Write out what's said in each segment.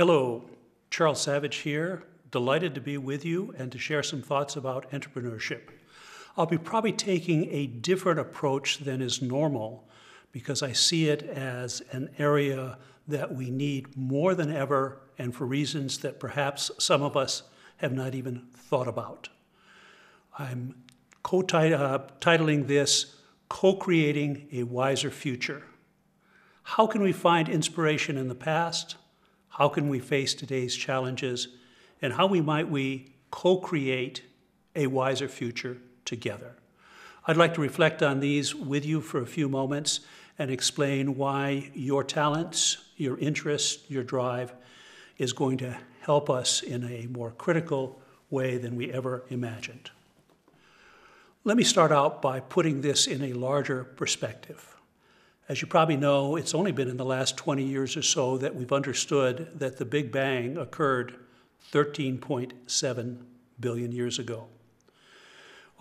Hello, Charles Savage here. Delighted to be with you and to share some thoughts about entrepreneurship. I'll be probably taking a different approach than is normal because I see it as an area that we need more than ever and for reasons that perhaps some of us have not even thought about. I'm titling this Co-Creating a Wiser Future. How can we find inspiration in the past? How can we face today's challenges? And how might we co-create a wiser future together? I'd like to reflect on these with you for a few moments and explain why your talents, your interest, your drive is going to help us in a more critical way than we ever imagined. Let me start out by putting this in a larger perspective. As you probably know, it's only been in the last 20 years or so that we've understood that the Big Bang occurred 13.7 billion years ago.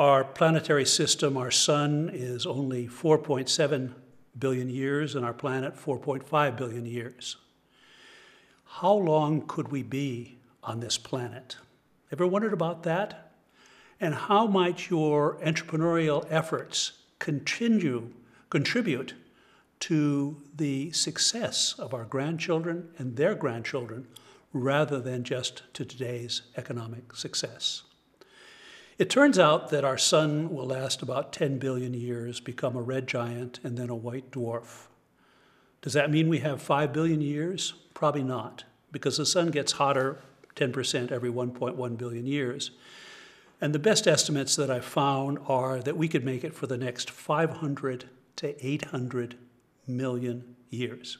Our planetary system, our sun, is only 4.7 billion years, and our planet 4.5 billion years. How long could we be on this planet? Ever wondered about that? And how might your entrepreneurial efforts contribute to the success of our grandchildren and their grandchildren rather than just to today's economic success? It turns out that our sun will last about 10 billion years, become a red giant, and then a white dwarf. Does that mean we have 5 billion years? Probably not, because the sun gets hotter 10% every 1.1 billion years. And the best estimates that I've found are that we could make it for the next 500 to 800 million years.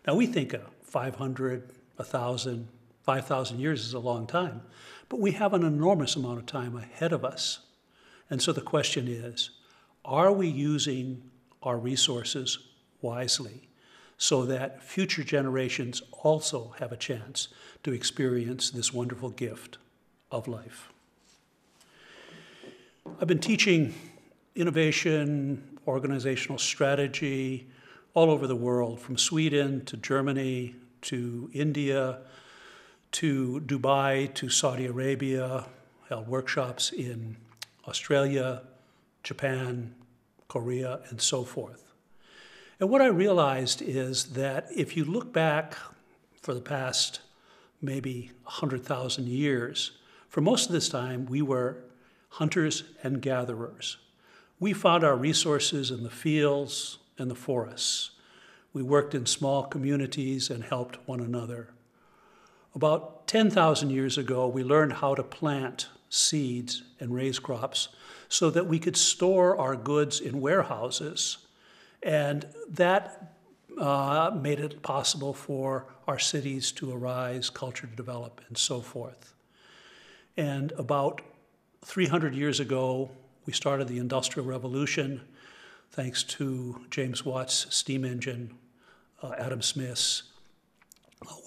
Now we think of 500, 1,000, 5,000 years is a long time, but we have an enormous amount of time ahead of us. And so the question is, are we using our resources wisely so that future generations also have a chance to experience this wonderful gift of life? I've been teaching innovation, organizational strategy, all over the world, from Sweden to Germany to India to Dubai to Saudi Arabia, held workshops in Australia, Japan, Korea, and so forth. And what I realized is that if you look back for the past maybe 100,000 years, for most of this time we were hunters and gatherers. We found our resources in the fields and the forests. We worked in small communities and helped one another. About 10,000 years ago, we learned how to plant seeds and raise crops so that we could store our goods in warehouses. And that made it possible for our cities to arise, culture to develop, and so forth. And about 300 years ago, we started the Industrial Revolution, thanks to James Watt's steam engine, Adam Smith's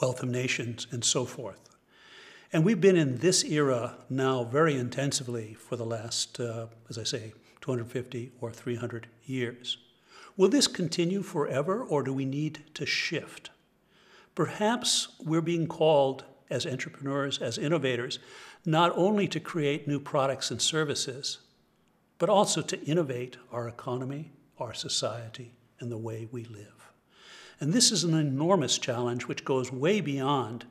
Wealth of Nations, and so forth. And we've been in this era now very intensively for the last, as I say, 250 or 300 years. Will this continue forever, or do we need to shift? Perhaps we're being called as entrepreneurs, as innovators, not only to create new products and services, but also to innovate our economy, our society, and the way we live. And this is an enormous challenge which goes way beyond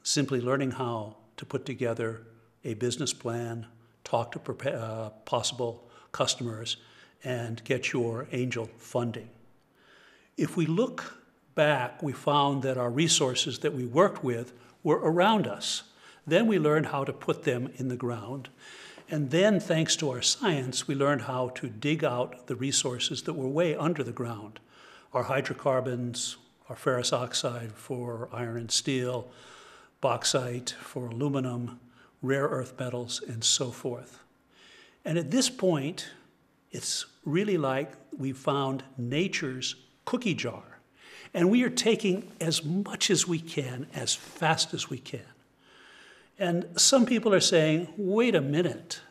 simply learning how to put together a business plan, talk to possible customers, and get your angel funding. If we look back, we found that our resources that we worked with were around us. Then we learned how to put them in the ground. And then, thanks to our science, we learned how to dig out the resources that were way under the ground. Our hydrocarbons, our ferrous oxide for iron and steel, bauxite for aluminum, rare earth metals, and so forth. And at this point, it's really like we found nature's cookie jar. And we are taking as much as we can, as fast as we can. And some people are saying, wait a minute,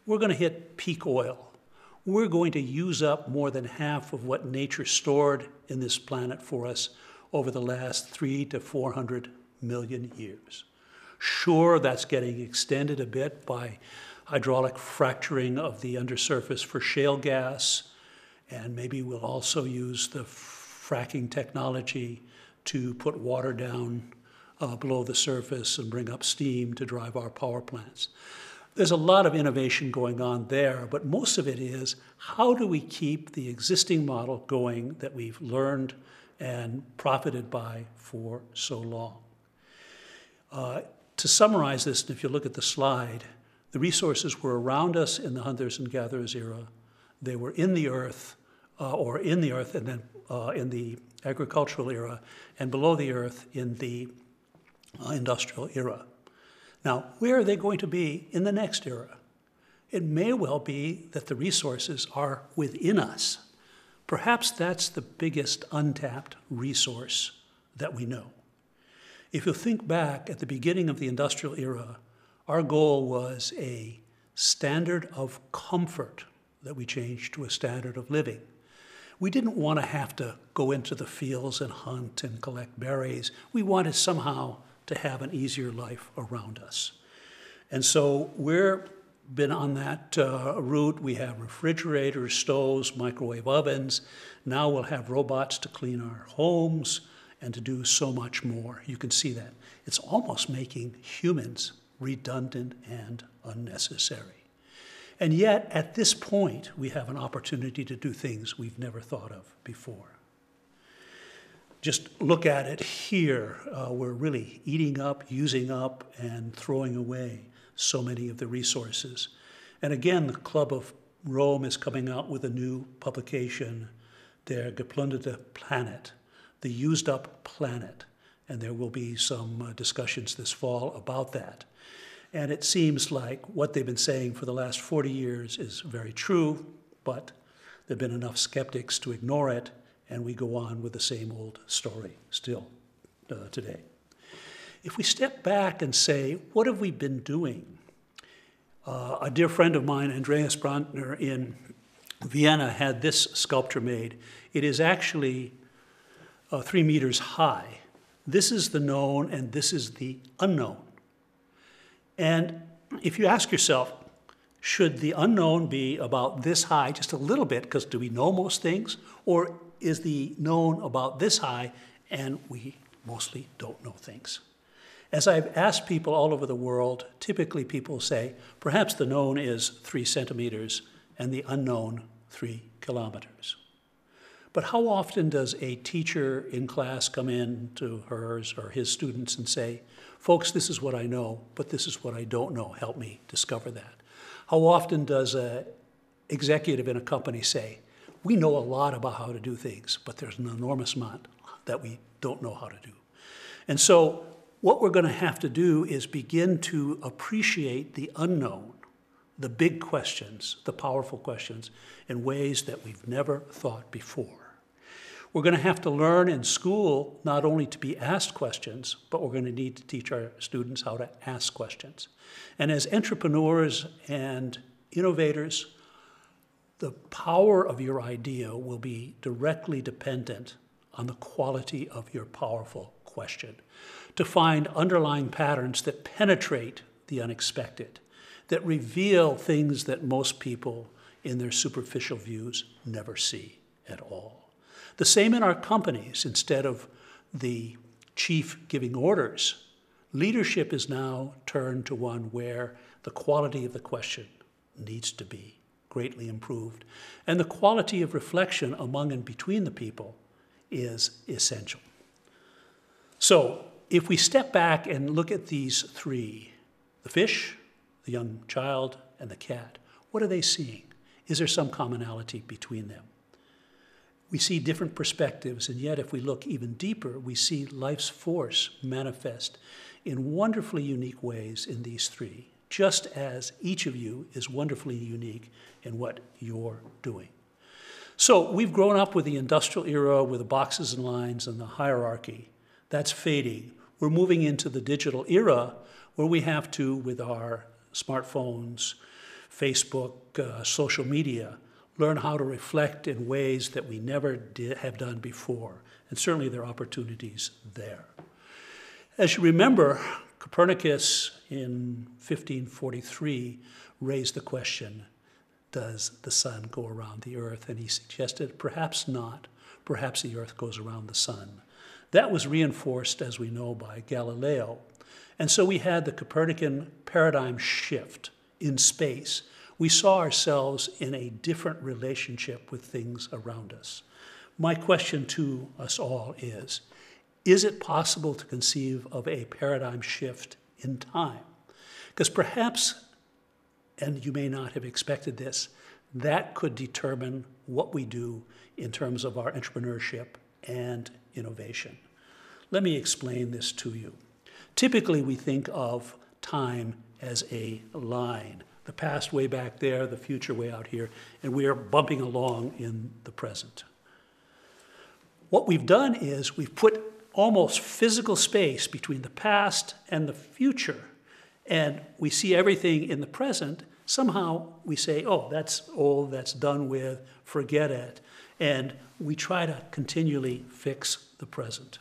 we're going to hit peak oil. We're going to use up more than half of what nature stored in this planet for us over the last 300 to 400 million years. Sure, that's getting extended a bit by hydraulic fracturing of the undersurface for shale gas, and maybe we'll also use the fracking technology to put water down below the surface and bring up steam to drive our power plants. There's a lot of innovation going on there, but most of it is how do we keep the existing model going that we've learned and profited by for so long? To summarize this, if you look at the slide, the resources were around us in the hunters and gatherers era. They were in the earth, and then in the agricultural era, and below the earth in the industrial era. Now, where are they going to be in the next era? It may well be that the resources are within us. Perhaps that's the biggest untapped resource that we know. If you think back at the beginning of the industrial era, our goal was a standard of comfort that we changed to a standard of living. We didn't want to have to go into the fields and hunt and collect berries. We wanted somehow to have an easier life around us. And so we've been on that route. We have refrigerators, stoves, microwave ovens. Now we'll have robots to clean our homes and to do so much more. You can see that. It's almost making humans redundant and unnecessary. And yet, at this point, we have an opportunity to do things we've never thought of before. Just look at it here. We're really eating up, using up, and throwing away so many of the resources. And again, the Club of Rome is coming out with a new publication, Der geplünderte Planet, the used up planet. And there will be some discussions this fall about that. And it seems like what they've been saying for the last 40 years is very true, but there have been enough skeptics to ignore it, and we go on with the same old story still today. If we step back and say, what have we been doing? A dear friend of mine, Andreas Brandner in Vienna, had this sculpture made. It is actually 3 meters high. This is the known and this is the unknown. And if you ask yourself, should the unknown be about this high, just a little bit, because do we know most things? Or is the known about this high and we mostly don't know things? As I've asked people all over the world, typically people say, perhaps the known is 3 centimeters and the unknown 3 kilometers. But how often does a teacher in class come in to hers or his students and say, folks, this is what I know, but this is what I don't know. Help me discover that. How often does an executive in a company say, we know a lot about how to do things, but there's an enormous amount that we don't know how to do. And so what we're going to have to do is begin to appreciate the unknown, the big questions, the powerful questions, in ways that we've never thought before. We're going to have to learn in school not only to be asked questions, but we're going to need to teach our students how to ask questions. And as entrepreneurs and innovators, the power of your idea will be directly dependent on the quality of your powerful question. To find underlying patterns that penetrate the unexpected, that reveal things that most people in their superficial views never see at all. The same in our companies. Instead of the chief giving orders, leadership is now turned to one where the quality of the question needs to be greatly improved. And the quality of reflection among and between the people is essential. So if we step back and look at these 3, the fish, the young child, and the cat, what are they seeing? Is there some commonality between them? We see different perspectives, and yet if we look even deeper, we see life's force manifest in wonderfully unique ways in these 3, just as each of you is wonderfully unique in what you're doing. So we've grown up with the industrial era, with the boxes and lines and the hierarchy. That's fading. We're moving into the digital era where we have to, with our smartphones, Facebook, social media, learn how to reflect in ways that we never have done before. And certainly there are opportunities there. As you remember, Copernicus in 1543 raised the question, does the sun go around the earth? And he suggested, perhaps not. Perhaps the earth goes around the sun. That was reinforced, as we know, by Galileo. And so we had the Copernican paradigm shift in space. We saw ourselves in a different relationship with things around us. My question to us all is it possible to conceive of a paradigm shift in time? Because perhaps, and you may not have expected this, that could determine what we do in terms of our entrepreneurship and innovation. Let me explain this to you. Typically, we think of time as a line. The past way back there, the future way out here, and we are bumping along in the present. What we've done is we've put almost physical space between the past and the future, and we see everything in the present. Somehow we say, oh, that's old, that's done with, forget it, and we try to continually fix the present.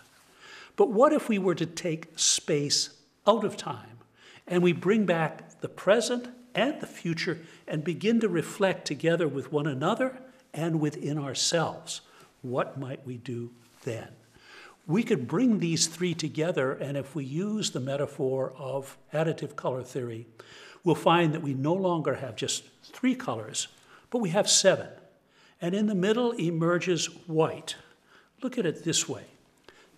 But what if we were to take space out of time and we bring back the present and the future and begin to reflect together with one another and within ourselves? What might we do then? We could bring these three together, and if we use the metaphor of additive color theory, we'll find that we no longer have just 3 colors, but we have 7. And in the middle emerges white. Look at it this way.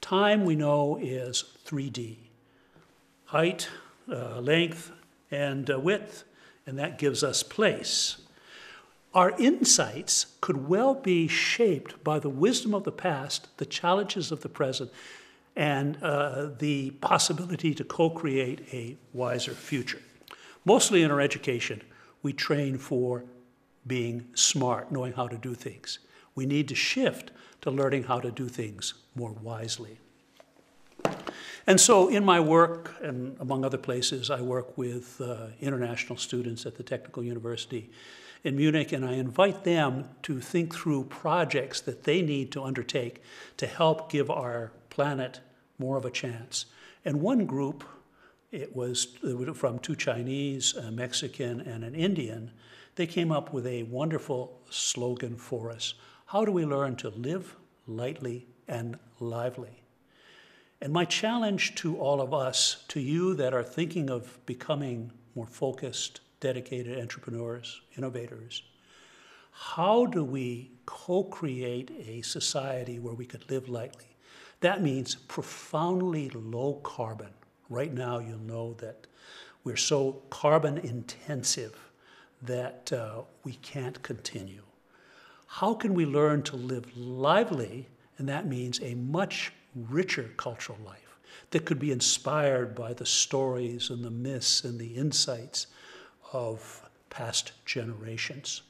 Time, we know, is 3D. Height, length, and width, and that gives us place. Our insights could well be shaped by the wisdom of the past, the challenges of the present, and the possibility to co-create a wiser future. Mostly in our education, we train for being smart, knowing how to do things. We need to shift to learning how to do things more wisely. And so in my work, and among other places, I work with international students at the Technical University in Munich, and I invite them to think through projects that they need to undertake to help give our planet more of a chance. And one group, it was from 2 Chinese, a Mexican, and an Indian. They came up with a wonderful slogan for us. How do we learn to live lightly and lively? And my challenge to all of us, to you that are thinking of becoming more focused, dedicated entrepreneurs, innovators, how do we co-create a society where we could live lightly? That means profoundly low carbon. Right now, you'll know that we're so carbon intensive that we can't continue. How can we learn to live lively? And that means a much richer cultural life that could be inspired by the stories and the myths and the insights of past generations.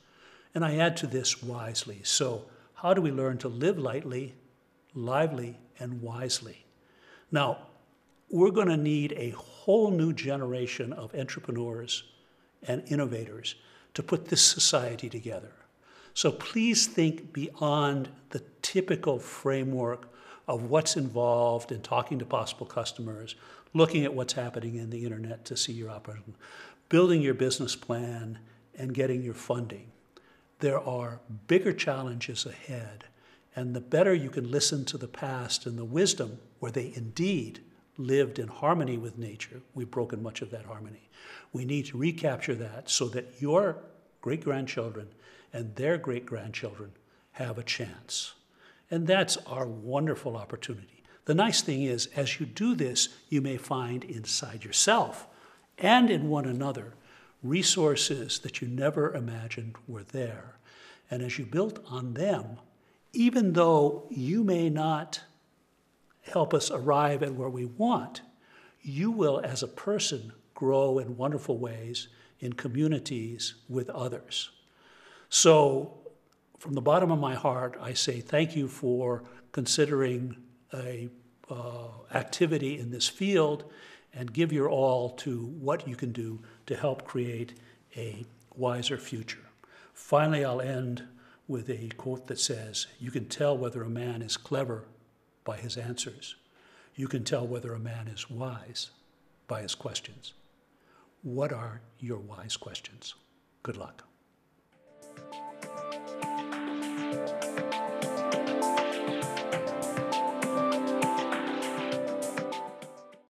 And I add to this wisely. So how do we learn to live lightly, lively, and wisely? Now, we're going to need a whole new generation of entrepreneurs and innovators to put this society together. So please think beyond the typical framework of what's involved in talking to possible customers, looking at what's happening in the internet to see your operation, building your business plan, and getting your funding. There are bigger challenges ahead, and the better you can listen to the past and the wisdom where they indeed lived in harmony with nature. We've broken much of that harmony. We need to recapture that so that your great-grandchildren and their great-grandchildren have a chance. And that's our wonderful opportunity. The nice thing is, as you do this, you may find inside yourself and in one another resources that you never imagined were there. And as you build on them, even though you may not help us arrive at where we want, you will, as a person, grow in wonderful ways in communities with others. So, from the bottom of my heart, I say thank you for considering a activity in this field, and give your all to what you can do to help create a wiser future. Finally, I'll end with a quote that says, "You can tell whether a man is clever by his answers. You can tell whether a man is wise by his questions. What are your wise questions? Good luck.